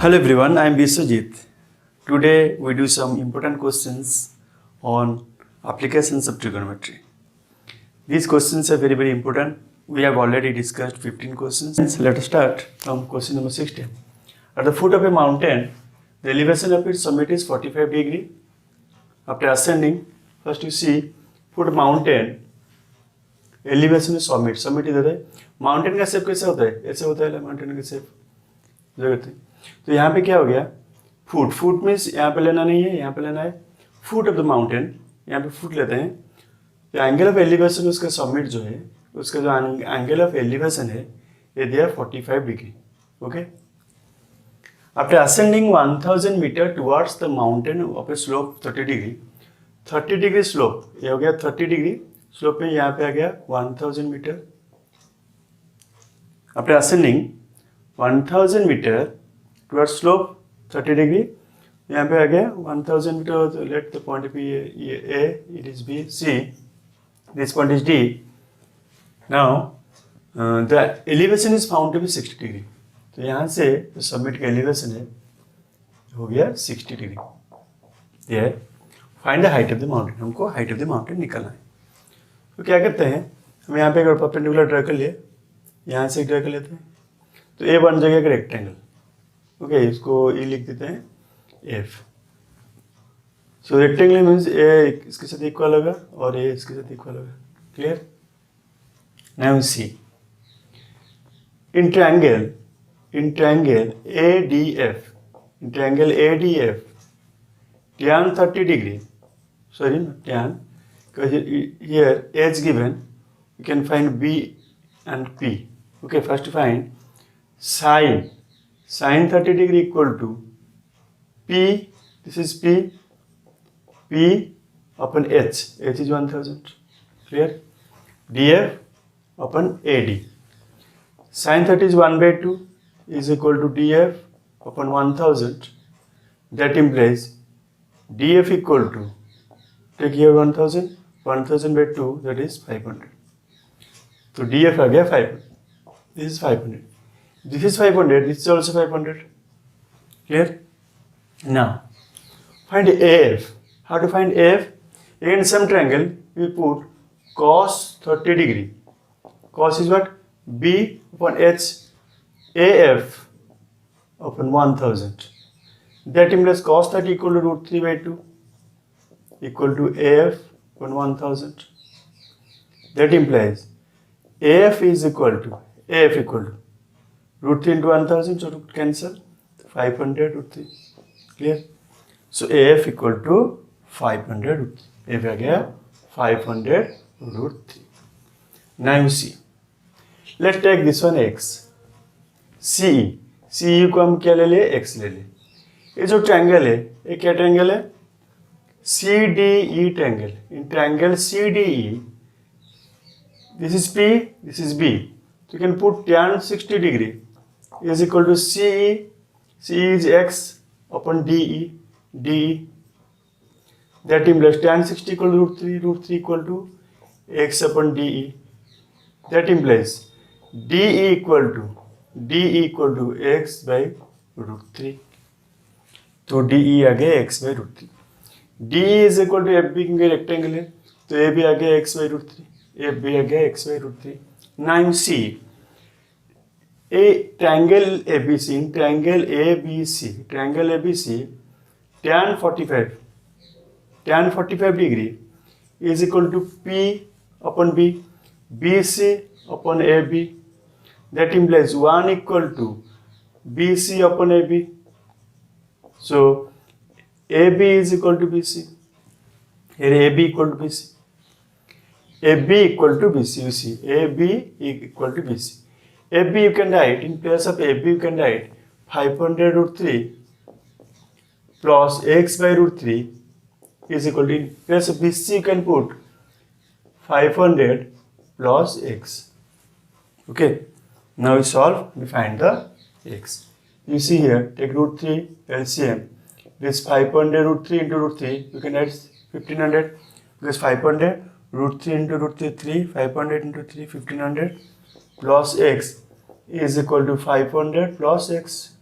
Hello everyone, I am Biswajit. Today we do some important questions on applications of trigonometry. These questions are very important. We have already discussed 15 questions. Let us start from question number 16. At the foot of a mountain, the elevation of its summit is 45 degree. After ascending, first you see foot mountain, elevation is summit. Summit इधर है. Mountain का shape कैसे होता है? ऐसे होता है mountain का शेप. जगह है. तो यहाँ पे क्या हो गया, फुट मीन्स यहाँ पे लेना नहीं है, यहाँ पे लेना है फुट ऑफ द माउंटेन. यहाँ पे फुट लेते हैं. तो एंगल ऑफ एलिवेशन उसका समिट जो है, उसका जो एंगल ऑफ एलिवेशन है ये दिया 45 degree. Okay. After ascending 1000 metre towards the mountain of a slope 30 degree. 30 degree slope, ये हो गया 30 डिग्री स्लोप में, यहाँ पे आ गया 1000 metre. After ascending 1000 metre towards slope 30 degree, यहाँ पे आ गया 1000 metre. Let the point be A, it is B, C, this point is D. Now the elevation is found to be 60 degree. तो यहाँ से जो समिट का एलिवेशन है हो गया 60 डिग्री. ये find the height of the mountain. हमको हाइट ऑफ द माउंटेन निकालना है. तो क्या करते हैं, हम यहाँ पे एक परपेंडिकुलर ड्रा कर लिए, यहाँ से ड्रा कर लेते हैं. तो ए बन जाएगा एक रेक्टेंगल. ओके, इसको ई लिख देते हैं एफ. सो रेक्टेंगल मीन्स ए इसके साथ इक्वल होगा और ए इसके साथ इक्वल होगा. Clear. Now see in triangle ADF, in triangle ADF tan 30 degree, sorry not tan, because here a is given, you can find b and p. Okay, first find sin 30 degree equal to P, this is P upon H is 1000, clear. DF upon AD, sin 30 is 1/2 is equal to DF upon 1000. That implies DF equal to, take here 1000 by 2, that is 500. So DF आ गया 500, this is 500. This is 500, this is also 500. Clear? Now, find AF. How to find AF? In some triangle, we put cos 30 degree. Cos is what? B upon H. AF upon 1000. That implies cos 30 equal to root 3 by 2 equal to AF upon 1000. That implies AF equal to root 3 into 1000, so root cancel, 500 root 3. Clear? So AF equal to 500 root 3. AF आ गया 500 root 3. Now you see. Let's take this one x. CE को हम क्या ले ले? x ले ले. ये जो ट्रायंगल है, ये क्या ट्रायंगल है? CDE triangle. In triangle CDE, this is P, this is B. So you can put tan 60 degree is equal to CE. CE is x upon DE. That implies tan 60 equal to root 3 equal to x upon DE. That implies DE equal to x by root 3. तो DE आ गया x by root 3. DE is equal to FB, क्योंकि rectangle है, तो AB आ गया x by root 3. FB आ गया x by root 3. Now you see a triangle ABC, in triangle ABC, tan 45 degree is equal to P upon B, BC upon AB. That implies 1 equal to BC upon AB. So AB is equal to BC. Here AB equal to BC. AB equal to BC, you see, AB equal to BC. AB you can write, in place of AB you can write 500 root 3 plus x by root 3 is equal to, in place of BC you can put 500 plus x. Okay, now we solve, we find the x. You see here, take root 3 LCM. This 500 root 3 into root 3, you can add 1500, because 500 root 3 into root 3, 500 into 3, 1500 plus x is equal to 500 plus x.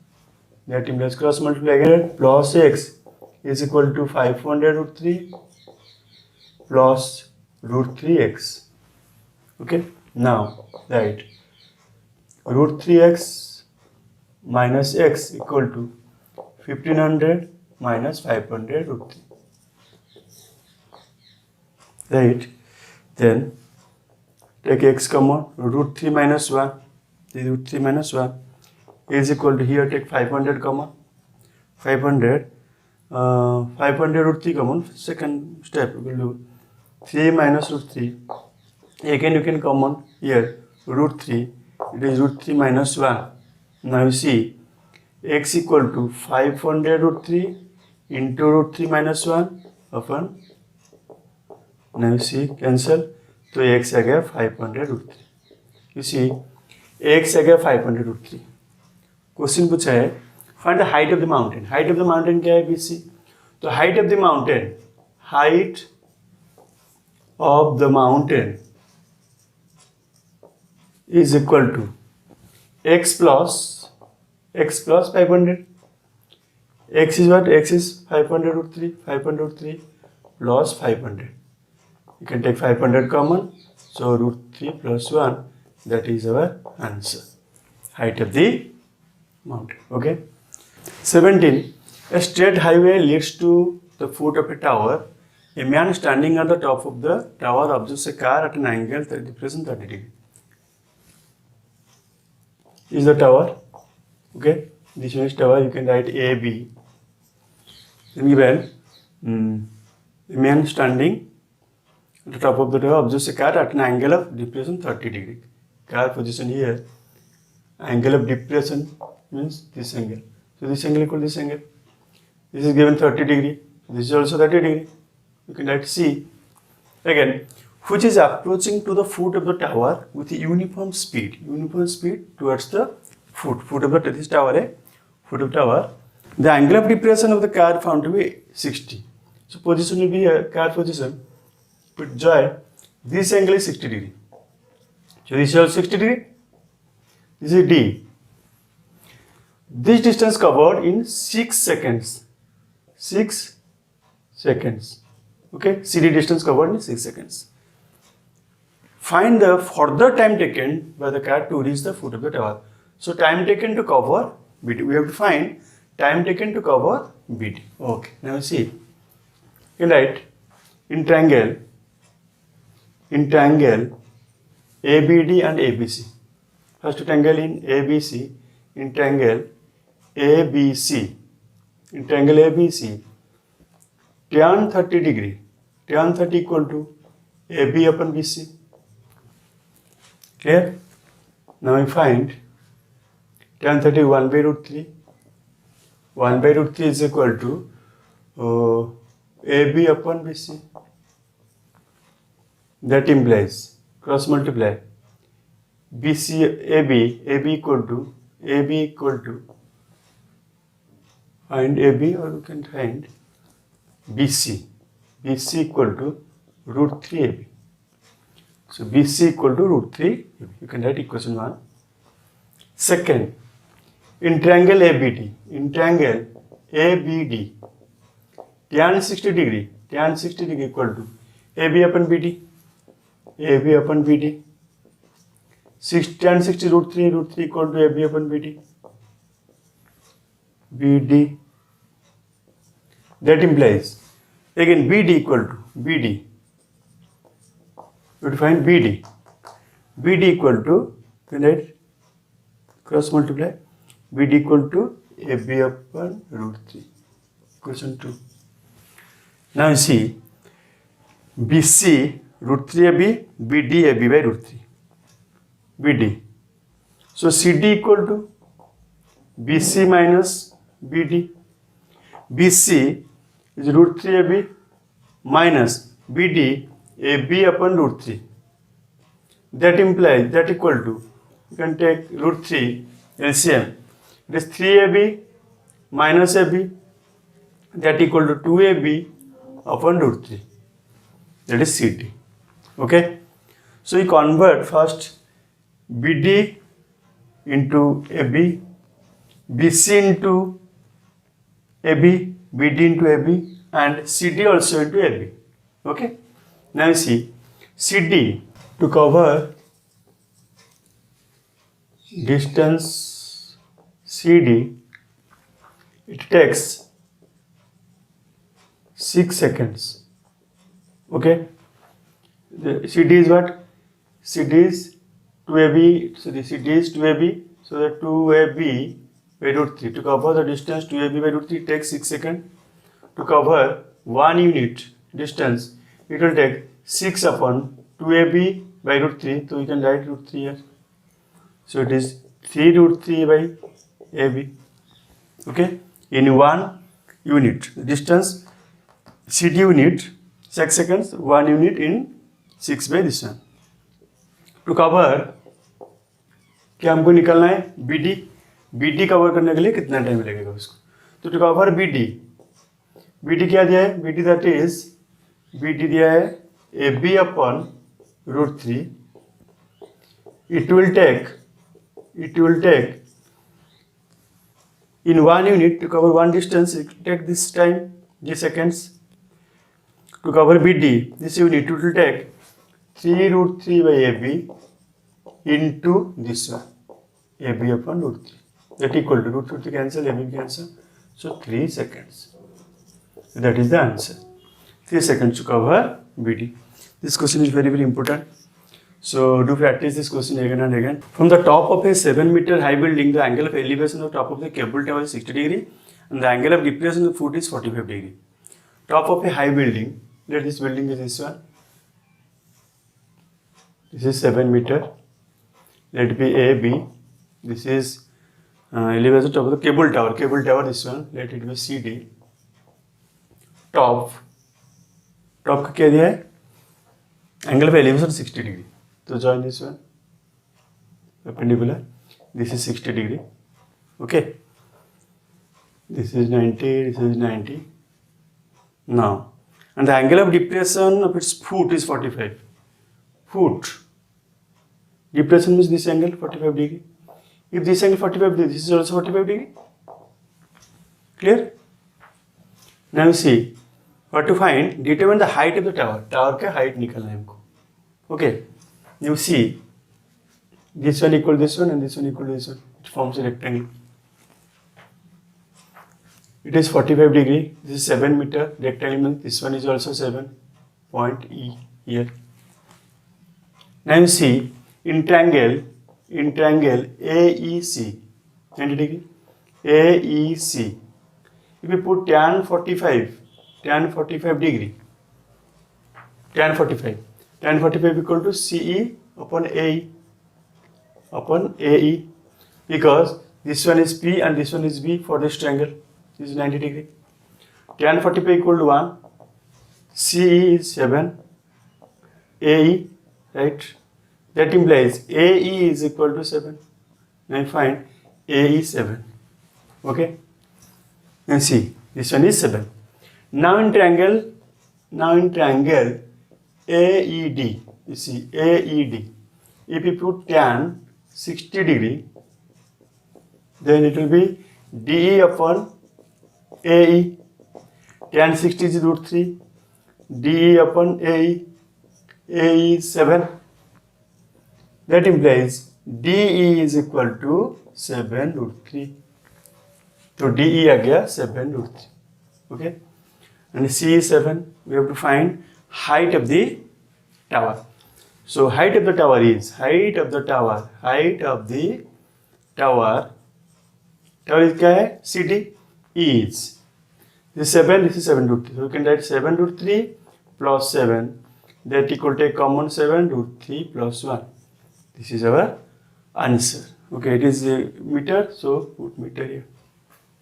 That implies cross multiply again. Plus x is equal to 500 root 3 plus root 3x. Okay, now write root 3x minus x equal to 1500 minus 500 root 3. Right, then take x common, root 3 minus 1, the root 3 minus 1 is equal to, here take 500 common, 500 root 3 common, second step we will do 3 minus root 3, again you can common here root 3, it is root 3 minus 1. Now you see x equal to 500 root 3 into root 3 minus 1 upon, now you see cancel, तो x आ गया 500 root 3. You see x आ गया 500 root 3. Question पूछा है find the height of the mountain. Height of the mountain क्या है BC? तो height of the mountain, height of the mountain is equal to x plus 500. X is what? X is 500 root 3. 500 root 3 plus 500. You can take 500 common. So root 3 plus 1. That is our answer. Height of the mountain. Okay. 17. A straight highway leads to the foot of a tower. A man standing at the top of the tower observes a car at an angle that represents 30 degrees. Is the tower, okay, this one is tower, you can write AB, then given a man standing at the top of the tower observes a car at an angle of depression 30 degree. Car position here, angle of depression means this angle, so this angle equal to this angle, this is given 30 degree, this is also 30 degree, you can write C. Again, which is approaching to the foot of the tower with uniform speed towards the foot of this tower, foot of tower. The angle of depression of the car found to be 60. So position will be a car position. Put joy, this angle is 60 degree. So this is also 60 degree. This is D. This distance covered in 6 seconds. 6 seconds. Okay, CD distance covered in 6 seconds. Find the further time taken by the car to reach the foot of the tower. So time taken to cover BD. We have to find time taken to cover BD. Okay. Now see. You write in triangle ABD and ABC. First triangle in ABC. In triangle ABC. In triangle ABC. Tan 30 degree. Tan 30 equal to AB upon BC. Clear? Now we find tan 30 1 by root 3. 1 by root 3 is equal to AB upon BC. That implies cross multiply BC AB equal to find AB, or we can find BC equal to root 3 AB. So BC equal to root 3, you can write equation 1. Second, in triangle ABD, tan 60 degree equal to AB upon BD. Tan 60 root 3 equal to AB upon BD. That implies, again BD equal to BD. You find BD equal to, right, cross multiply BD equal to AB upon root 3. Question 2. Now you see BC root 3 AB, BD AB by root 3. BD. So CD equal to BC minus BD. BC is root 3 AB minus BD AB upon root 3. That implies, that equal to, you can take root 3 LCM. It is 3AB minus AB. That equal to 2AB upon root 3. That is CD. Okay. So you convert first BD into AB. BC into AB, BD into AB, and CD also into AB. Okay. Now you see CD to cover distance CD, it takes 6 seconds. Okay. The CD is what? CD is 2AB. So the CD is 2AB. So the 2AB by root 3. To cover the distance 2AB by root 3 takes 6 seconds. To cover 1 unit distance, it will take 6 upon 2AB by root 3. So you can write root 3 here. So it is 3 root 3 by AB. Okay. In 1 unit, the distance CD unit 6 seconds, 1 unit in 6 by this one. To cover क्या हमको निकालना है BD. BD cover करने के लिए कितना time लगेगा उसको. तो टू कवर BD क्या दिया है? BD दैट इज BD दिया है AB upon root 3. It will take in 1 unit to cover 1 distance, it will take this time, this seconds. To cover BD, this unit, it will take 3 root 3 by AB into this one, AB upon root 3. That equal to root 3 cancel, AB cancel. So 3 seconds. That is the answer. 3 seconds to cover BD. This question is very, very important. So do practice this question again and again. From the top of a 7-meter high building, the angle of elevation of the top of the cable tower is 60 degree and the angle of depression of the foot is 45 degree. Top of a high building, let this building is this one. This is 7 meter. Let it be AB. This is elevation top of the cable tower. Cable tower this one. Let it be CD. Top का क्या दिया है? Angle of elevation 60 degree. So join this one. Perpendicular. This is 60 degree. Okay. This is 90. This is 90. Now, and the angle of depression of its foot is 45. Foot. Depression means this angle 45 degree. If this angle 45 degree, this is also 45 degree. Clear? Now you see, what to find? Determine the height of the tower. Tower का height निकालना है हमको. Okay. You see, this one equal to this one and this one equal to this one. It forms a rectangle. It is 45 degree. This is 7 meter rectangle. This one is also 7 point E here. Now you see, in triangle AEC, 90 degree, AEC. If you put tan 45 degree, tan 45 equal to CE upon AE because this one is P and this one is B for this triangle. This is 90 degree. Tan 45 equal to 1. CE is 7. AE, right? That implies AE is equal to 7. Now I find AE 7. Okay? And see, this one is 7. Now in triangle AED, you see AED. If you put tan 60 degree, then it will be DE upon AE. Tan 60 is root 3. DE upon AE. AE is 7. That implies DE is equal to 7 root 3. So DE आ गया 7 root 3. Okay? And C is 7. We have to find height of the tower. So height of the tower is tower is क्या है? CD is this is 7. This is 7 root 3. So we can write 7 root 3 plus 7. That equal to a common 7 root 3 plus 1. This is our answer. Okay, it is a meter, so put meter here.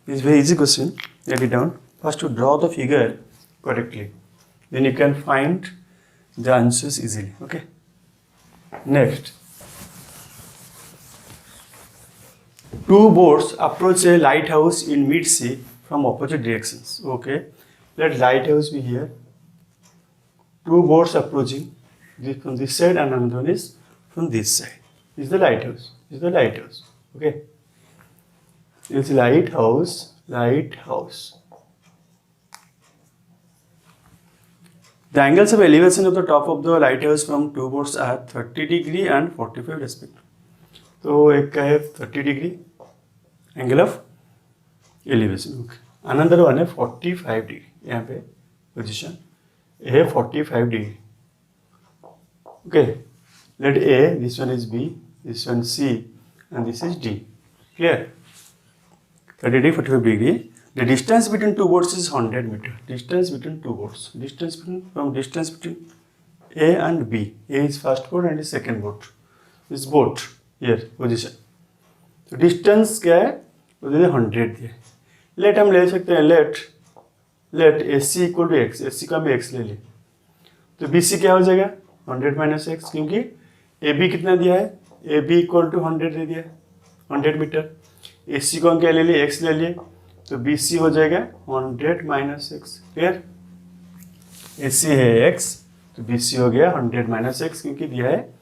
This is very easy question. Write it down. First to draw the figure correctly. Then you can find the answers easily. Okay. Next. Two boats approach a lighthouse in mid-sea from opposite directions. Okay. Let lighthouse be here. Two boats approaching from this side and another one is from this side. This is the lighthouse. Okay. is lighthouse. The angles of elevation of the top of the lighthouse from two boats are 30 degree and 45 respectively. तो एक का है 30 degree angle of elevation, okay. Another one है 45 degree, यहाँ पे position है 45 degree, okay. Let A, this one is B, this one C and this is D. Clear? 30 degree, 45 degree. The distance between two boats is 100 meter. Distance between two boats. Distance between A and B. A is first boat and is second boat. This boat here position. तो distance क्या है? वो दे 100 दिया. Let हम ले सकते हैं let AC equal to x. AC का भी x ले लिए. तो BC क्या हो जाएगा? 100 minus x, क्योंकि AB कितना दिया है? AB equal to 100 दे दिया, 100 मीटर. AC को हम क्या ले लिए? x ले लिए. तो BC हो जाएगा 100 माइनस एक्स. क्लियर? AC है x, तो BC हो गया 100 माइनस एक्स, क्योंकि दिया है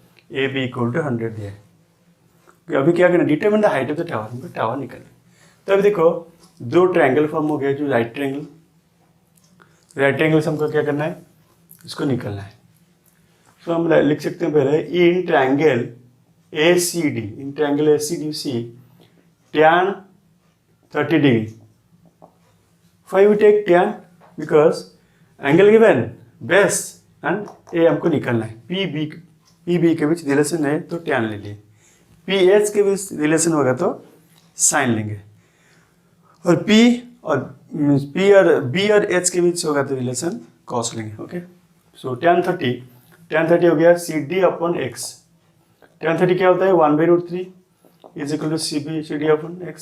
AB इक्वल टू 100 दिया है. तो अभी क्या करना? Determine the height of the tower. हमको टावर निकालना. तो अभी देखो दो ट्रायंगल फॉर्म हो गया, जो राइट ट्रायंगल से हमको क्या करना है? इसको निकालना है. तो हम लिख सकते हैं पहले in triangle ACD see tan 30 degree. Why we take tan? Because angle given base and A हमको निकालना है. PB के बीच रिलेशन है तो tan ले लिए. PH के बीच रिलेशन होगा तो sin लेंगे. और B और H के बीच होगा तो रिलेशन cos लेंगे. ओके. सो tan 30 हो गया CD अपॉन x. tan 30 क्या होता है? 1/√3 is equal to CD upon x.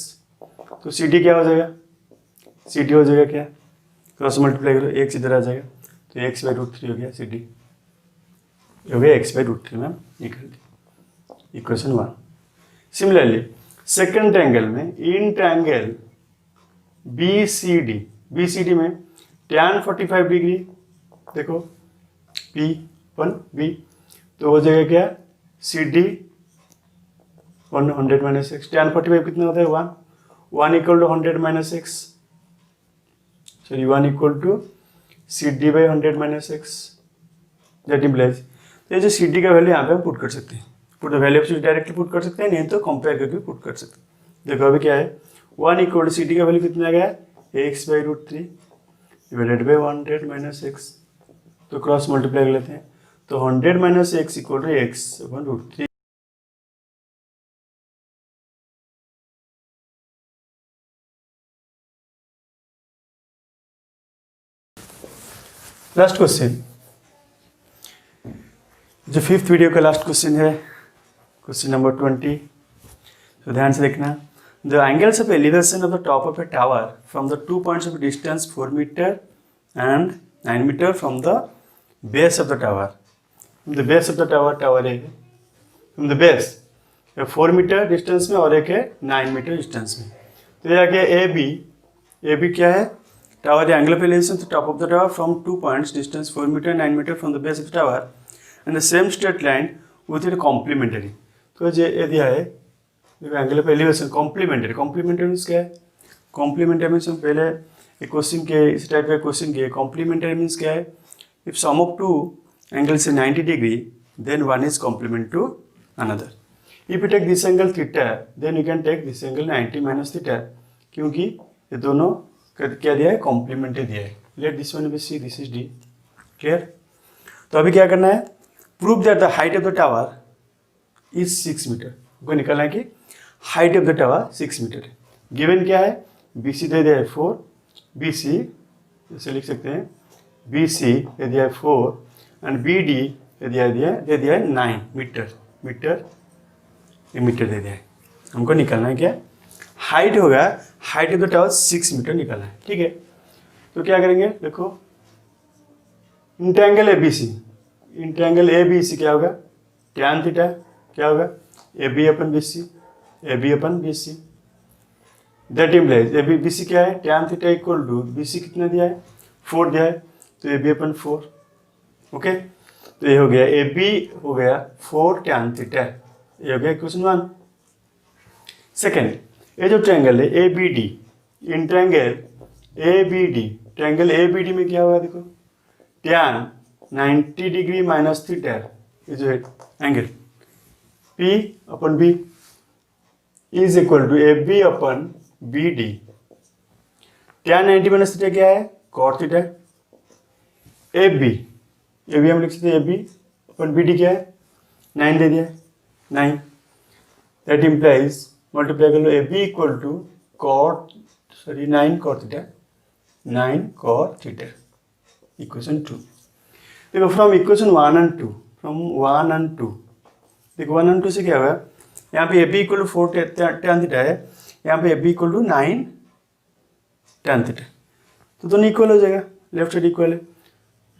तो CD क्या हो जाएगा? CD हो जाएगा क्या? क्रॉस मल्टीप्लाई करो, x इधर आ जाएगा तो x/√3 हो गया. CD हो गया x/√3. मैम निकल the equation 1. Similarly second triangle में इन ट्रायंगल BCD में tan 45 डिग्री, देखो P अपन B, तो हो जाएगा क्या? CD 100 minus x. tan 45 कितना होता है? 1 equal to 100 minus X, sorry 1 equal to CD by 100 minus X. That implies, तो ये जो CD का वैल्यू यहाँ पे हम पुट कर सकते हैं. Put the value of directly put कर सकते हैं, नहीं तो कंपेयर करके पुट कर सकते हैं. देखो अभी क्या है? 1 इक्वल टू CD का वैल्यू कितना आ गया? x/√3 divided by 100 minus X. तो क्रॉस मल्टीप्लाई कर लेते हैं, तो 100 minus X equal to x/√3. Last question, जो फिफ्थ वीडियो का लास्ट क्वेश्चन है, क्वेश्चन नंबर 20. तो ध्यान से देखना. The angles of elevation of the top of a tower from the 2 points of distance 4 metre and 9 metre from the base of the tower. The base of the tower है from the base 4 meter distance में और एक है 9 metre distance में. तो ये आ गया AB क्या है? Tower, the angle of elevation to the top of the tower from 2 points, distance 4 meter, 9 meter from the base of the tower, and the same straight line with it complementary. तो ये दिया है angle of elevation complementary means क्या है? Complementary means हम पहले एक question के इस टाइप का क्वेश्चन किए. कॉम्प्लीमेंट्री मीन्स क्या है? If sum of two angles is 90 degree then one is complement to another. If you take this angle theta then you can take this angle 90 minus theta, क्योंकि ये दोनों क्या दिया है? कॉम्प्लीमेंट्री दिया है. Let this one be C, this is D. Clear? तो अभी क्या करना है? Prove that the height of the tower is 6 metre. को निकालना है कि height of the tower 6 metre है. गिवन क्या है? BC दे दिया है 4. BC जैसे लिख सकते हैं BC दे दिया है 4 एंड BD दे दिया है 9 मीटर. मीटर दे दिया है. हमको निकालना है क्या? हाइट होगा, height of the tower 6 metre निकालना है. ठीक है, तो क्या करेंगे? देखो इंट्रायंगल ABC क्या होगा? tan थीटा क्या होगा? AB upon BC. That implies BC क्या है? tan theta equal to BC कितना दिया है? 4 दिया है, तो AB अपन 4. ओके, तो ये हो गया AB हो गया 4 tan थीटा. ये हो गया क्वेश्चन 1. सेकेंड, ये जो ट्रायंगल है ए B D, in triangle A B D, triangle A B D में क्या होगा देखो, tan 90 degree minus theta is angle P upon B is equal to A B upon B D. tan 90 minus theta क्या है, cot theta. A B हम लिख सकते हैं A B upon B D क्या है, 9 दे दिया है, 9, दैट इम्प्लाइज मल्टीप्लाई कर लो a B equal to cot 9 cot theta, 9 cot theta, equation 2। देखो फ्रॉम इक्वेशन 1 and 2, फ्रॉम 1 and 2 देखो 1 and 2 से क्या हुआ, यहाँ पे A B equal to 4 tan theta है, यहाँ पे A B equal to 9 tan theta, तो दोनों इक्वल हो जाएगा, लेफ्ट साइड इक्वल है।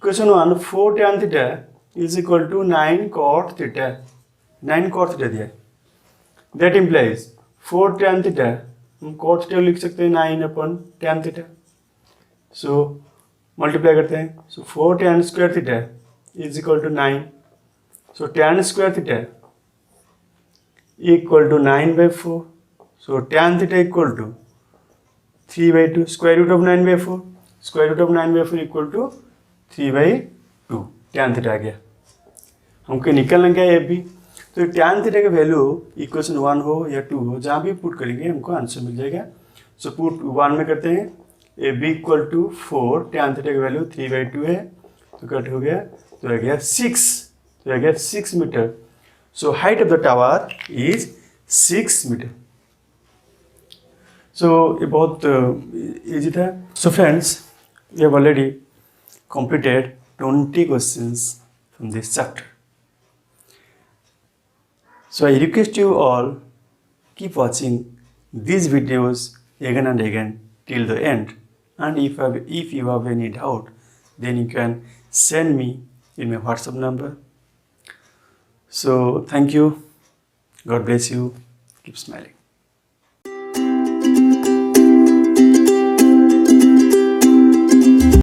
Equation 1 4 tan theta is equal to 9 cot theta, 9 cot theta दिया है, दैट इम्प्लाइज 4 tan थीटा हम cot थीटा लिख सकते हैं 9 upon tan theta, so multiply करते हैं, so 4 tan square theta is equal to 9, so tan square theta equal to 9/4, so tan theta equal to 3/2, square root of 9/4, square root of 9/4 equal to 3/2, tan theta आ गया। हमको निकलना क्या है ए b, तो tan theta का value equation 1 हो या 2 हो, जहाँ भी पुट करेंगे हमको आंसर मिल जाएगा। सो पुट 1 में करते हैं, A B equal to 4, tan theta का वैल्यू 3/2 है, तो कट हो गया, तो आ गया 6, तो आ गया 6 meter. So height of the tower is 6 meter. So ये बहुत इजी था। So friends, we have already completed 20 questions from this chapter. So I request you all keep watching these videos again and again till the end, and if you have any doubt, then you can send me in my WhatsApp number. So thank you, God bless you, keep smiling.